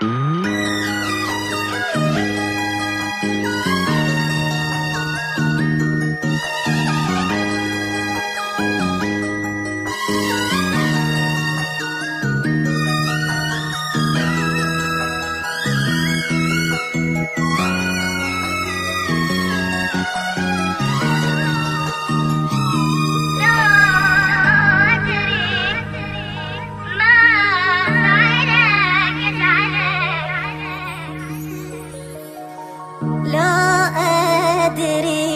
لا أدري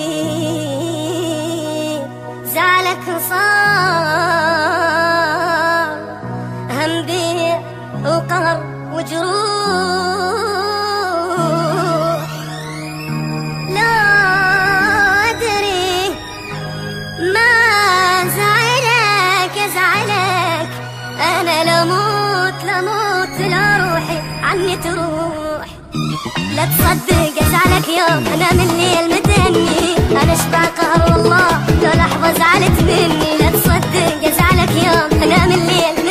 زعلك صار هم بيع وقهر وجروح. لا أدري ما زعلك زعلك، أنا لموت لا روحي عني تروح. لا تصدق ازعلك يوم انا من الليل متني، انا اشبع قهر والله لو لحظه زعلت مني. لا تصدق ازعلك يوم انا من الليل